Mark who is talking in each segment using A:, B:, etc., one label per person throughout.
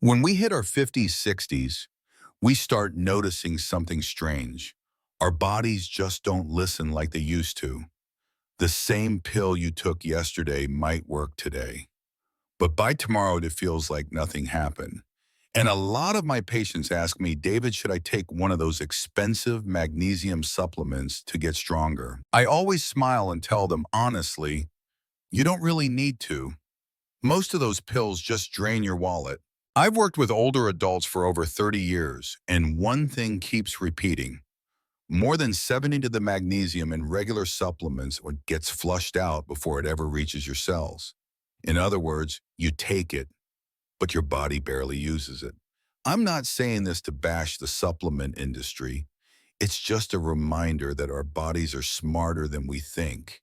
A: When we hit our 50s, 60s, we start noticing something strange. Our bodies just don't listen like they used to. The same pill you took yesterday might work today, but by tomorrow it feels like nothing happened. And a lot of my patients ask me, David, should I take one of those expensive magnesium supplements to get stronger? I always smile and tell them, honestly, you don't really need to. Most of those pills just drain your wallet. I've worked with older adults for over 30 years, and one thing keeps repeating. More than 70 to the magnesium in regular supplements gets flushed out before it ever reaches your cells. In other words, you take it, but your body barely uses it. I'm not saying this to bash the supplement industry. It's just a reminder that our bodies are smarter than we think.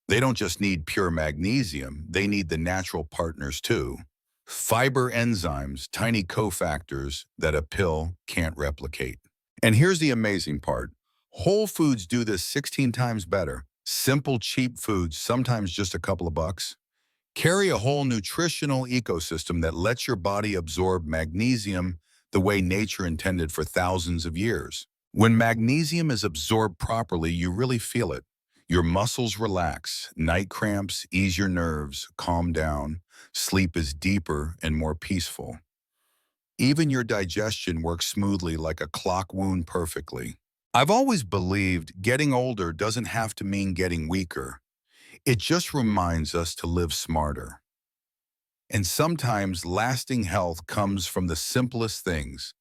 A: They don't just need pure magnesium, they need the natural partners too. Fiber enzymes, tiny cofactors that a pill can't replicate. And here's the amazing part. Whole foods do this 16 times better. Simple, cheap foods, sometimes just a couple of bucks, carry a whole nutritional ecosystem that lets your body absorb magnesium the way nature intended for thousands of years. When magnesium is absorbed properly, you really feel it. Your muscles relax, night cramps ease your nerves, calm down, sleep is deeper and more peaceful. Even your digestion works smoothly like a clock wound perfectly. I've always believed getting older doesn't have to mean getting weaker. It just reminds us to live smarter. And sometimes lasting health comes from the simplest things: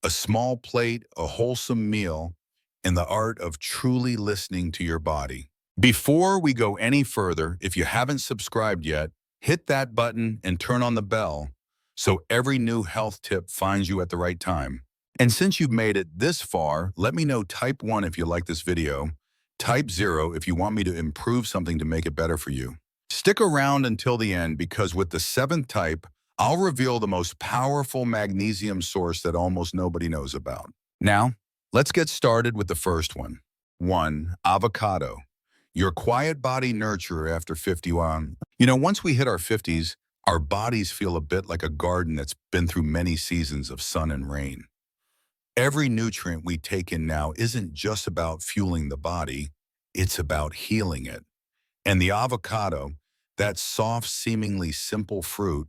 A: a small plate, a wholesome meal, and the art of truly listening to your body. Before we go any further, if you haven't subscribed yet, hit that button and turn on the bell so every new health tip finds you at the right time. And since you've made it this far, let me know type 1 if you like this video, type 0 if you want me to improve something to make it better for you. Stick around until the end because with the seventh type, I'll reveal the most powerful magnesium source that almost nobody knows about. Now, let's get started with the first one. 1. Avocado. Your quiet body nurturer after 51. Once we hit our 50s, our bodies feel a bit like a garden that's been through many seasons of sun and rain. Every nutrient we take in now isn't just about fueling the body, it's about healing it. And the avocado, that soft, seemingly simple fruit,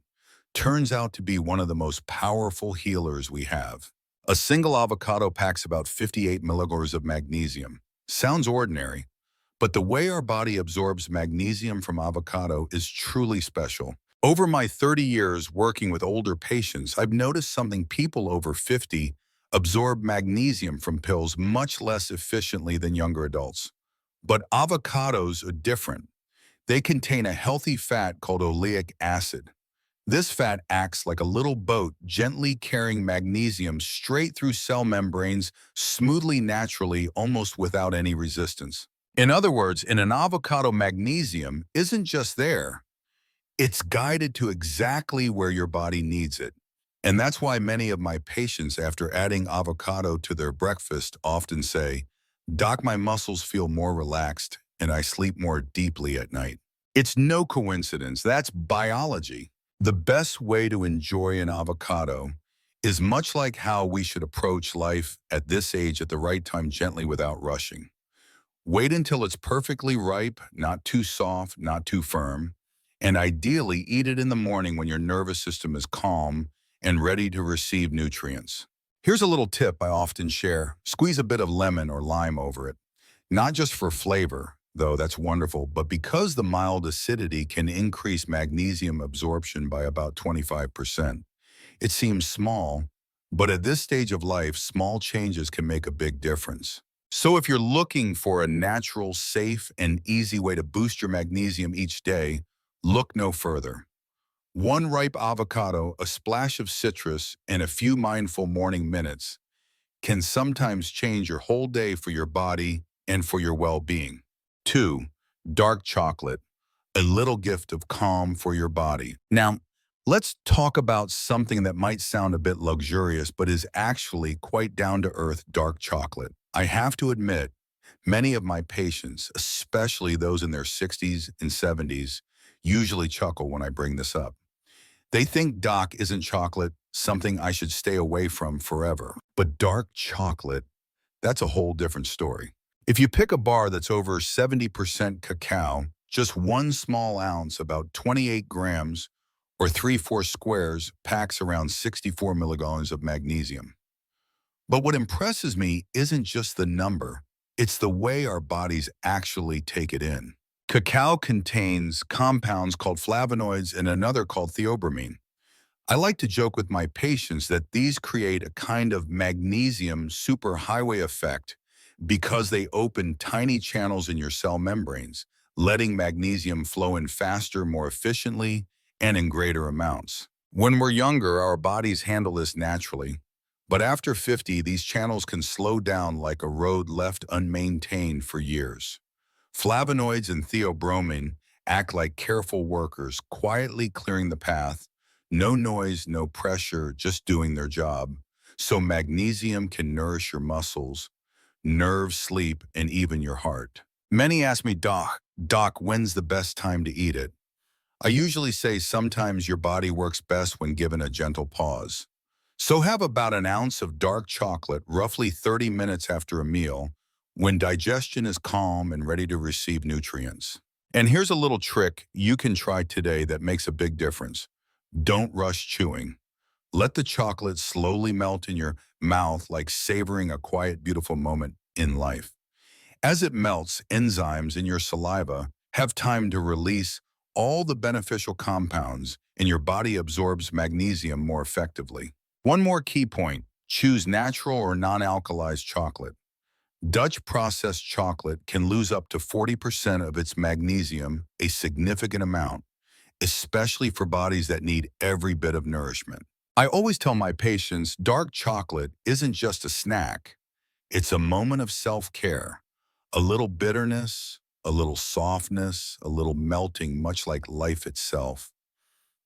A: turns out to be one of the most powerful healers we have. A single avocado packs about 58 milligrams of magnesium. Sounds ordinary, but the way our body absorbs magnesium from avocado is truly special. Over my 30 years working with older patients, I've noticed something: people over 50 absorb magnesium from pills much less efficiently than younger adults. But avocados are different. They contain a healthy fat called oleic acid. This fat acts like a little boat, gently carrying magnesium straight through cell membranes, smoothly, naturally, almost without any resistance. In other words, in an avocado, magnesium isn't just there. It's guided to exactly where your body needs it. And that's why many of my patients, after adding avocado to their breakfast, often say, Doc, my muscles feel more relaxed and I sleep more deeply at night. It's no coincidence. That's biology. The best way to enjoy an avocado is much like how we should approach life at this age, at the right time, gently without rushing. Wait until it's perfectly ripe, not too soft, not too firm, and ideally eat it in the morning when your nervous system is calm and ready to receive nutrients. Here's a little tip I often share. Squeeze a bit of lemon or lime over it. Not just for flavor, though that's wonderful, but because the mild acidity can increase magnesium absorption by about 25%. It seems small, but at this stage of life, small changes can make a big difference. So if you're looking for a natural, safe, and easy way to boost your magnesium each day, look no further. One ripe avocado, a splash of citrus, and a few mindful morning minutes can sometimes change your whole day for your body and for your well-being. 2. Dark chocolate, a little gift of calm for your body. Now, let's talk about something that might sound a bit luxurious, but is actually quite down-to-earth: dark chocolate. I have to admit, many of my patients, especially those in their 60s and 70s, usually chuckle when I bring this up. They think dark isn't chocolate, something I should stay away from forever. But dark chocolate, that's a whole different story. If you pick a bar that's over 70% cacao, just one small ounce, about 28 grams, or 3/4 squares, packs around 64 milligrams of magnesium. But what impresses me isn't just the number, it's the way our bodies actually take it in. Cacao contains compounds called flavonoids and another called theobromine. I like to joke with my patients that these create a kind of magnesium superhighway effect because they open tiny channels in your cell membranes, letting magnesium flow in faster, more efficiently, and in greater amounts. When we're younger, our bodies handle this naturally. But after 50, these channels can slow down like a road left unmaintained for years. Flavonoids and theobromine act like careful workers, quietly clearing the path. No noise, no pressure, just doing their job. So magnesium can nourish your muscles, nerves, sleep, and even your heart. Many ask me, Doc, when's the best time to eat it? I usually say sometimes your body works best when given a gentle pause. So have about an ounce of dark chocolate roughly 30 minutes after a meal when digestion is calm and ready to receive nutrients. And here's a little trick you can try today that makes a big difference. Don't rush chewing. Let the chocolate slowly melt in your mouth like savoring a quiet, beautiful moment in life. As it melts, enzymes in your saliva have time to release all the beneficial compounds and your body absorbs magnesium more effectively. One more key point, choose natural or non-alkalized chocolate. Dutch processed chocolate can lose up to 40% of its magnesium, a significant amount, especially for bodies that need every bit of nourishment. I always tell my patients, dark chocolate isn't just a snack. It's a moment of self-care. A little bitterness, a little softness, a little melting, much like life itself.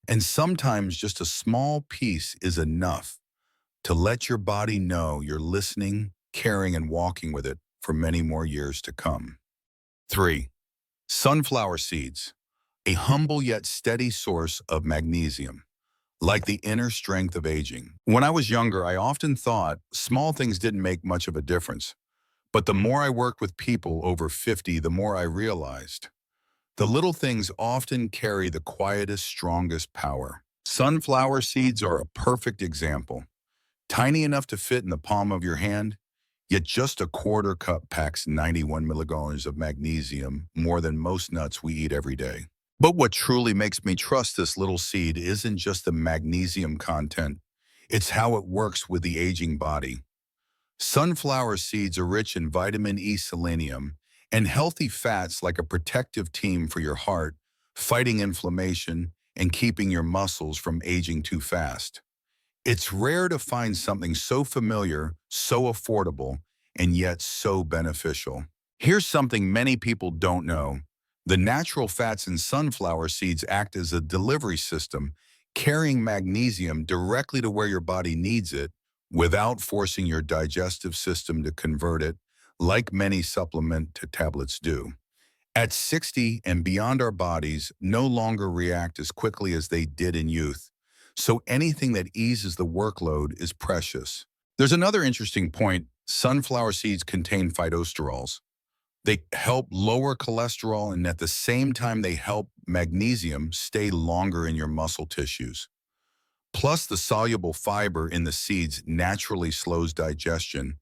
A: And sometimes just a small piece is enough to let your body know you're listening, caring, and walking with it for many more years to come. 3. Sunflower seeds, a humble yet steady source of magnesium, like the inner strength of aging. When I was younger, I often thought small things didn't make much of a difference. But the more I worked with people over 50, the more I realized the little things often carry the quietest, strongest power. Sunflower seeds are a perfect example. Tiny enough to fit in the palm of your hand, yet just a quarter cup packs 91 milligrams of magnesium, more than most nuts we eat every day. But what truly makes me trust this little seed isn't just the magnesium content, it's how it works with the aging body. Sunflower seeds are rich in vitamin E, selenium, and healthy fats like a protective team for your heart, fighting inflammation and keeping your muscles from aging too fast. It's rare to find something so familiar, so affordable, and yet so beneficial. Here's something many people don't know. The natural fats in sunflower seeds act as a delivery system, carrying magnesium directly to where your body needs it without forcing your digestive system to convert it like many supplement to tablets do. At 60 and beyond, our bodies no longer react as quickly as they did in youth. So anything that eases the workload is precious. There's another interesting point. Sunflower seeds contain phytosterols. They help lower cholesterol and at the same time they help magnesium stay longer in your muscle tissues. Plus, the soluble fiber in the seeds naturally slows digestion,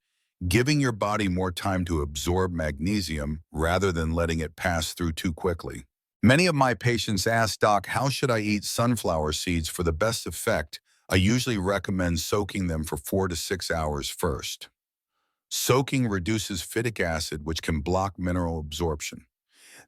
A: giving your body more time to absorb magnesium rather than letting it pass through too quickly. Many of my patients ask, Doc, how should I eat sunflower seeds for the best effect? I usually recommend soaking them for 4 to 6 hours first. Soaking reduces phytic acid, which can block mineral absorption.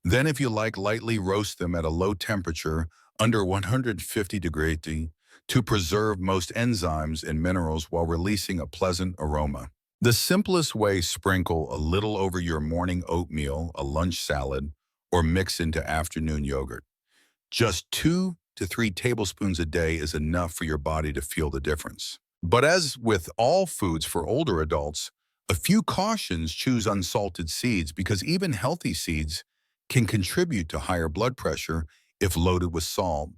A: Then, if you like, lightly roast them at a low temperature, under 150 degrees C, to preserve most enzymes and minerals while releasing a pleasant aroma. The simplest way, sprinkle a little over your morning oatmeal, a lunch salad, or mix into afternoon yogurt. Just 2 to 3 tablespoons a day is enough for your body to feel the difference. But as with all foods for older adults, a few cautions: choose unsalted seeds because even healthy seeds can contribute to higher blood pressure if loaded with salt.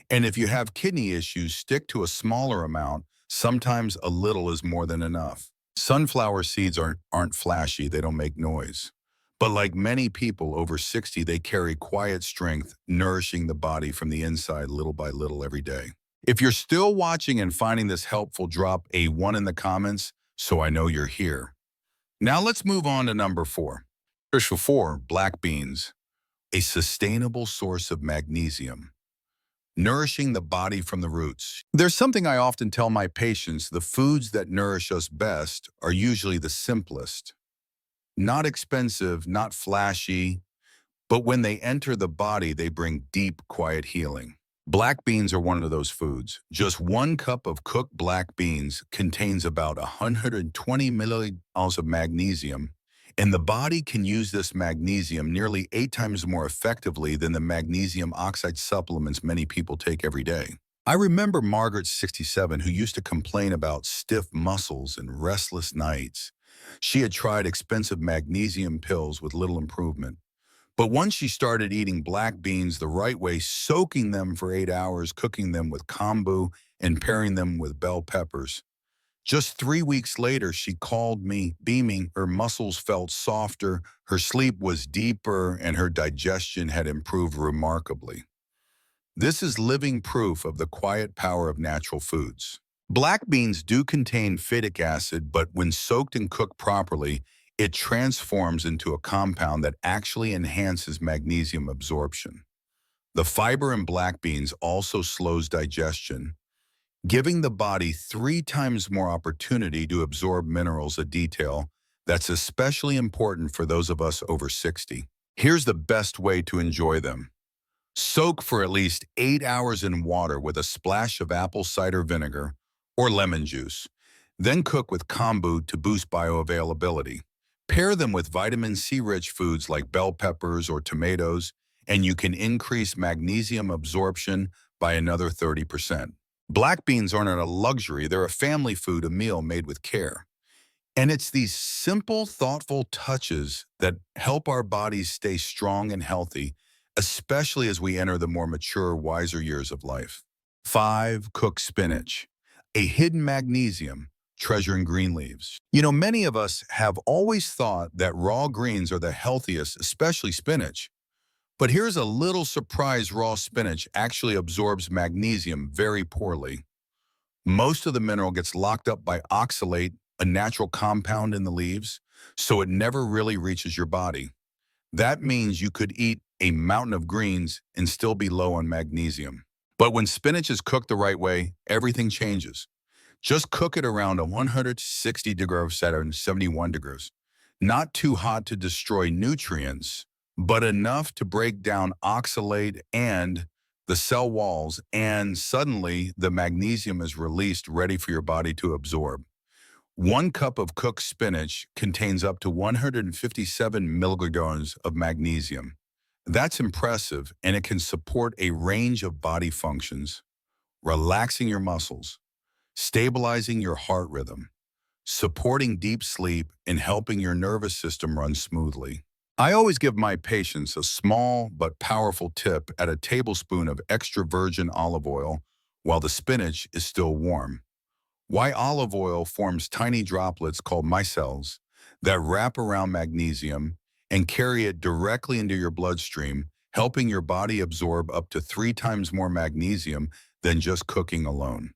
A: And if you have kidney issues, stick to a smaller amount. Sometimes a little is more than enough. Sunflower seeds aren't flashy, they don't make noise. But like many people over 60, they carry quiet strength, nourishing the body from the inside little by little every day. If you're still watching and finding this helpful, drop a 1 in the comments so I know you're here. Now let's move on to number 4. Nutritional 4, black beans, a sustainable source of magnesium, nourishing the body from the roots. There's something I often tell my patients: the foods that nourish us best are usually the simplest. Not expensive, not flashy, but when they enter the body, they bring deep, quiet healing. Black beans are one of those foods. Just 1 cup of cooked black beans contains about 120 milliliters of magnesium, and the body can use this magnesium nearly 8 times more effectively than the magnesium oxide supplements many people take every day. I remember Margaret, 67, who used to complain about stiff muscles and restless nights. She had tried expensive magnesium pills with little improvement. But once she started eating black beans the right way, soaking them for 8 hours, cooking them with kombu, and pairing them with bell peppers, just 3 weeks later, she called me, beaming. Her muscles felt softer, her sleep was deeper, and her digestion had improved remarkably. This is living proof of the quiet power of natural foods. Black beans do contain phytic acid, but when soaked and cooked properly, it transforms into a compound that actually enhances magnesium absorption. The fiber in black beans also slows digestion, giving the body 3 times more opportunity to absorb minerals, a detail that's especially important for those of us over 60. Here's the best way to enjoy them. Soak for at least 8 hours in water with a splash of apple cider vinegar or lemon juice. Then cook with kombu to boost bioavailability. Pair them with vitamin C-rich foods like bell peppers or tomatoes, and you can increase magnesium absorption by another 30%. Black beans aren't a luxury, they're a family food, a meal made with care. And it's these simple, thoughtful touches that help our bodies stay strong and healthy, especially as we enter the more mature, wiser years of life. 5. Cooked spinach, a hidden magnesium treasure in green leaves. You know, many of us have always thought that raw greens are the healthiest, especially spinach. But here's a little surprise: raw spinach actually absorbs magnesium very poorly. Most of the mineral gets locked up by oxalate, a natural compound in the leaves, so it never really reaches your body. That means you could eat a mountain of greens and still be low on magnesium. But when spinach is cooked the right way, everything changes. Just cook it around a 160 degrees Celsius, 71 degrees. Not too hot to destroy nutrients, but enough to break down oxalate and the cell walls, and suddenly the magnesium is released, ready for your body to absorb. 1 cup of cooked spinach contains up to 157 milligrams of magnesium. That's impressive, and it can support a range of body functions: relaxing your muscles, stabilizing your heart rhythm, supporting deep sleep, and helping your nervous system run smoothly. I always give my patients a small but powerful tip: add a tablespoon of extra virgin olive oil while the spinach is still warm. Why? Olive oil forms tiny droplets called micelles that wrap around magnesium and carry it directly into your bloodstream, helping your body absorb up to 3 times more magnesium than just cooking alone.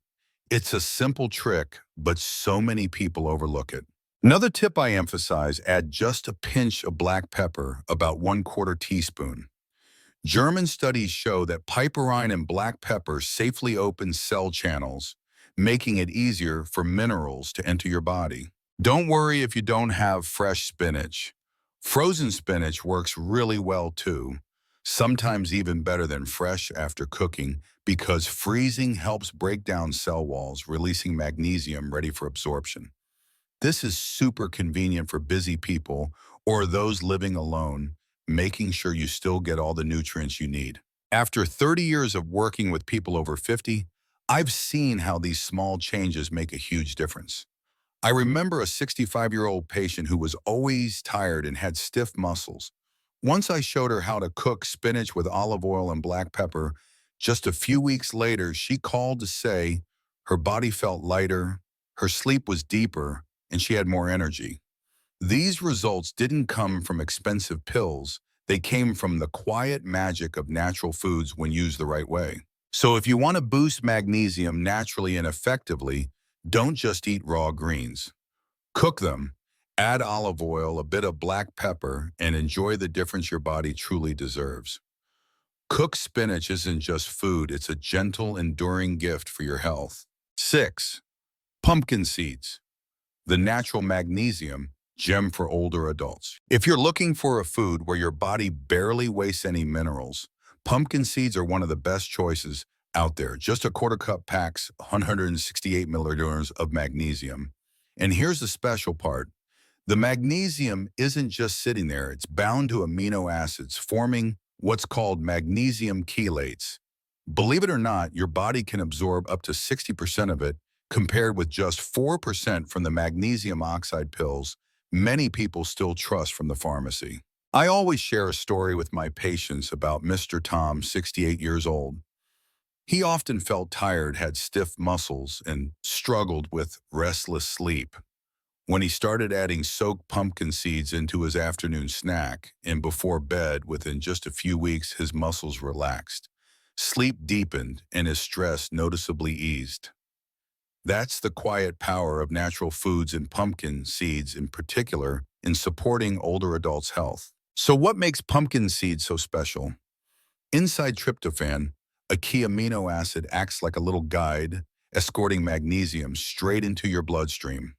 A: It's a simple trick, but so many people overlook it. Another tip I emphasize: add just a pinch of black pepper, about 1/4 teaspoon. German studies show that piperine in black pepper safely opens cell channels, making it easier for minerals to enter your body. Don't worry if you don't have fresh spinach. Frozen spinach works really well too, sometimes even better than fresh after cooking, because freezing helps break down cell walls, releasing magnesium ready for absorption. This is super convenient for busy people or those living alone, making sure you still get all the nutrients you need. After 30 years of working with people over 50, I've seen how these small changes make a huge difference. I remember a 65-year-old patient who was always tired and had stiff muscles. Once I showed her how to cook spinach with olive oil and black pepper, Just a few weeks later, she called to say her body felt lighter, her sleep was deeper, and she had more energy. These results didn't come from expensive pills. They came from the quiet magic of natural foods when used the right way. So if you want to boost magnesium naturally and effectively, don't just eat raw greens. Cook them, add olive oil, a bit of black pepper, and enjoy the difference your body truly deserves. Cooked spinach isn't just food, it's a gentle, enduring gift for your health. 6. Pumpkin seeds, the natural magnesium gem for older adults. If you're looking for a food where your body barely wastes any minerals, pumpkin seeds are one of the best choices out there. Just a quarter cup packs 168 milliliters of magnesium. And here's the special part. The magnesium isn't just sitting there, it's bound to amino acids, forming what's called magnesium chelates. Believe it or not, your body can absorb up to 60% of it, compared with just 4% from the magnesium oxide pills many people still trust from the pharmacy. I always share a story with my patients about Mr. Tom, 68 years old. He often felt tired, had stiff muscles, and struggled with restless sleep. When he started adding soaked pumpkin seeds into his afternoon snack and before bed, within just a few weeks, his muscles relaxed, sleep deepened, and his stress noticeably eased. That's the quiet power of natural foods and pumpkin seeds in particular in supporting older adults' health. So what makes pumpkin seeds so special? Inside tryptophan, a key amino acid, acts like a little guide, escorting magnesium straight into your bloodstream.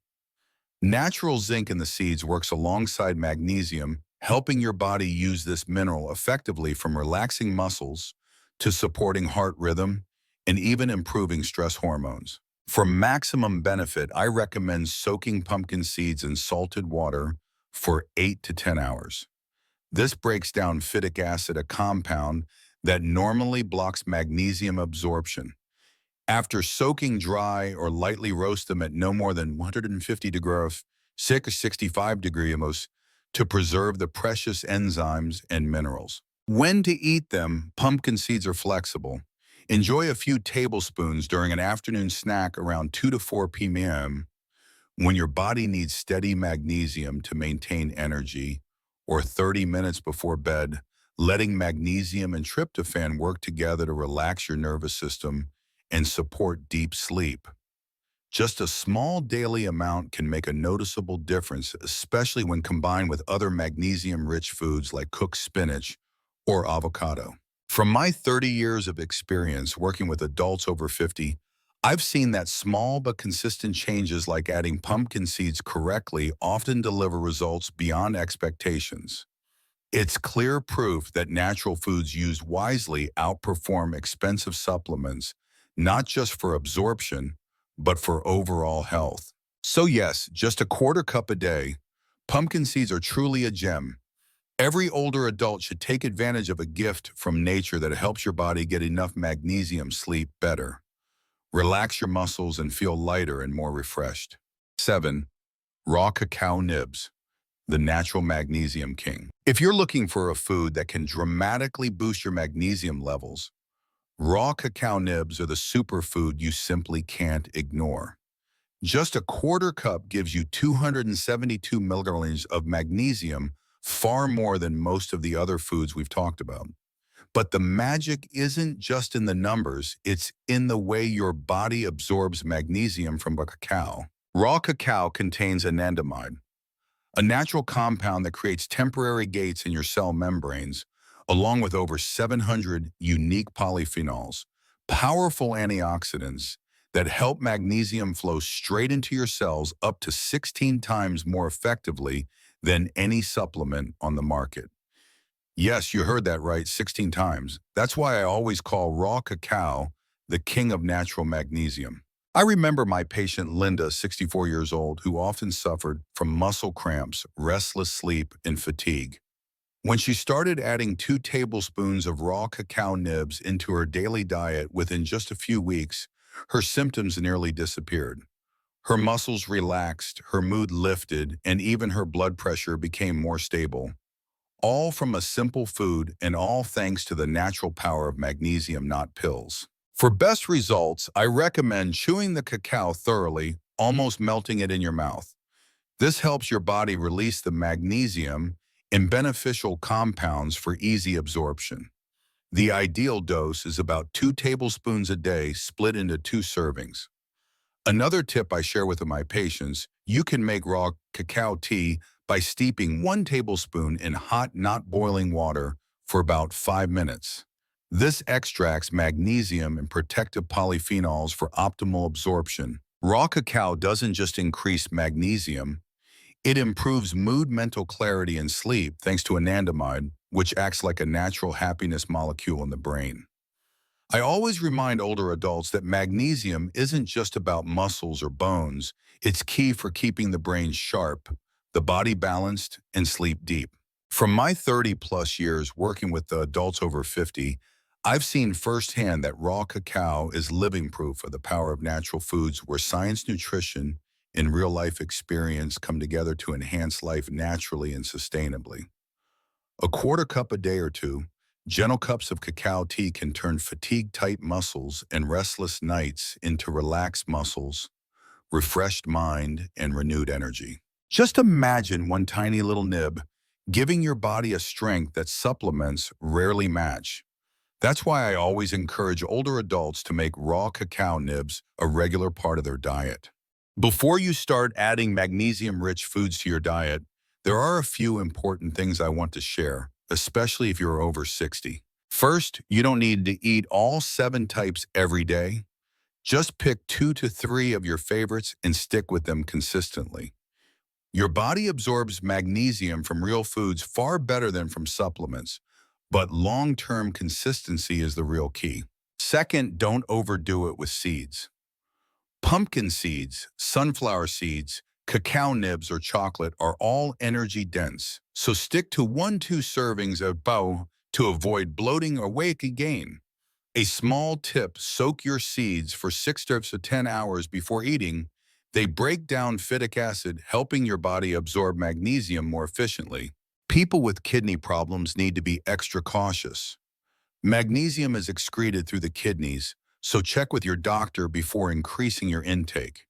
A: Natural zinc in the seeds works alongside magnesium, helping your body use this mineral effectively, from relaxing muscles to supporting heart rhythm and even improving stress hormones. For maximum benefit, I recommend soaking pumpkin seeds in salted water for 8 to 10 hours. This breaks down phytic acid, a compound that normally blocks magnesium absorption. After soaking dry or lightly roast them at no more than 150 degrees, 65 degrees to preserve the precious enzymes and minerals. When to eat them, pumpkin seeds are flexible. Enjoy a few tablespoons during an afternoon snack around 2 to 4 p.m. when your body needs steady magnesium to maintain energy, or 30 minutes before bed, letting magnesium and tryptophan work together to relax your nervous system and support deep sleep. Just a small daily amount can make a noticeable difference, especially when combined with other magnesium-rich foods like cooked spinach or avocado. From my 30 years of experience working with adults over 50, I've seen that small but consistent changes like adding pumpkin seeds correctly often deliver results beyond expectations. It's clear proof that natural foods used wisely outperform expensive supplements, not just for absorption, but for overall health. So yes, just a quarter cup a day, pumpkin seeds are truly a gem. Every older adult should take advantage of a gift from nature that helps your body get enough magnesium, sleep better, relax your muscles, and feel lighter and more refreshed. 7. Raw cacao nibs, the natural magnesium king. If you're looking for a food that can dramatically boost your magnesium levels, raw cacao nibs are the superfood you simply can't ignore. Just a quarter cup gives you 272 milligrams of magnesium, far more than most of the other foods we've talked about. But the magic isn't just in the numbers, it's in the way your body absorbs magnesium from cacao. Raw cacao contains anandamide, a natural compound that creates temporary gates in your cell membranes, along with over 700 unique polyphenols, powerful antioxidants that help magnesium flow straight into your cells up to 16 times more effectively than any supplement on the market. Yes, you heard that right, 16 times. That's why I always call raw cacao the king of natural magnesium. I remember my patient Linda, 64 years old, who often suffered from muscle cramps, restless sleep, and fatigue. When she started adding 2 tablespoons of raw cacao nibs into her daily diet, within just a few weeks, her symptoms nearly disappeared. Her muscles relaxed, her mood lifted, and even her blood pressure became more stable, all from a simple food and all thanks to the natural power of magnesium, not pills. For best results, I recommend chewing the cacao thoroughly, almost melting it in your mouth. This helps your body release the magnesium and beneficial compounds for easy absorption. The ideal dose is about 2 tablespoons a day, split into 2 servings. Another tip I share with my patients, you can make raw cacao tea by steeping 1 tablespoon in hot, not boiling water for about 5 minutes. This extracts magnesium and protective polyphenols for optimal absorption. Raw cacao doesn't just increase magnesium, it improves mood, mental clarity, and sleep thanks to anandamide, which acts like a natural happiness molecule in the brain. I always remind older adults that magnesium isn't just about muscles or bones, it's key for keeping the brain sharp, the body balanced, and sleep deep. From my 30-plus years working with the adults over 50, I've seen firsthand that raw cacao is living proof of the power of natural foods where science, nutrition, and real-life experience come together to enhance life naturally and sustainably. A quarter cup a day or two, gentle cups of cacao tea can turn fatigue-tight muscles and restless nights into relaxed muscles, refreshed mind, and renewed energy. Just imagine one tiny little nib giving your body a strength that supplements rarely match. That's why I always encourage older adults to make raw cacao nibs a regular part of their diet. Before you start adding magnesium-rich foods to your diet, there are a few important things I want to share, especially if you're over 60. First, you don't need to eat all 7 types every day. Just pick 2 to 3 of your favorites and stick with them consistently. Your body absorbs magnesium from real foods far better than from supplements, but long-term consistency is the real key. Second, don't overdo it with seeds. Pumpkin seeds, sunflower seeds, cacao nibs, or chocolate are all energy-dense, so stick to 1–2 servings of both to avoid bloating or weight gain. A small tip, soak your seeds for 6 to 10 hours before eating. They break down phytic acid, helping your body absorb magnesium more efficiently. People with kidney problems need to be extra cautious. Magnesium is excreted through the kidneys, so check with your doctor before increasing your intake.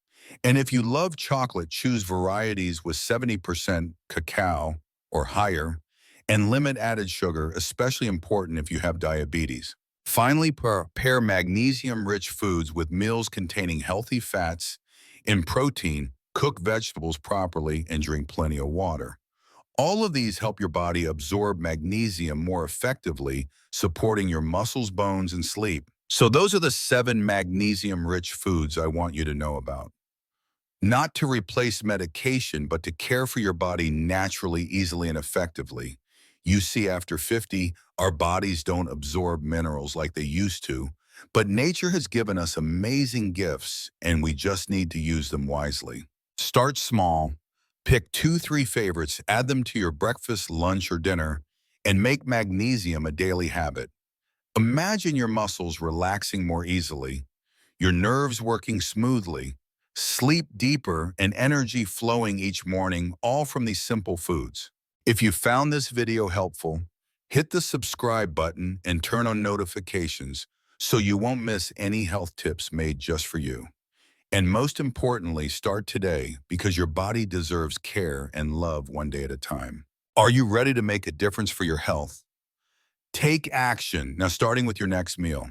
A: And if you love chocolate, choose varieties with 70% cacao or higher, and limit added sugar, especially important if you have diabetes. Finally, pair magnesium-rich foods with meals containing healthy fats and protein, cook vegetables properly, and drink plenty of water. All of these help your body absorb magnesium more effectively, supporting your muscles, bones, and sleep. So those are the 7 magnesium-rich foods I want you to know about. Not to replace medication, but to care for your body naturally, easily, and effectively. You see, after 50, our bodies don't absorb minerals like they used to, but nature has given us amazing gifts, and we just need to use them wisely. Start small. Pick 2–3 favorites, add them to your breakfast, lunch, or dinner, and make magnesium a daily habit. Imagine your muscles relaxing more easily, your nerves working smoothly, sleep deeper, and energy flowing each morning, all from these simple foods. If you found this video helpful, hit the subscribe button and turn on notifications so you won't miss any health tips made just for you. And most importantly, start today because your body deserves care and love one day at a time. Are you ready to make a difference for your health? Take action, now starting with your next meal.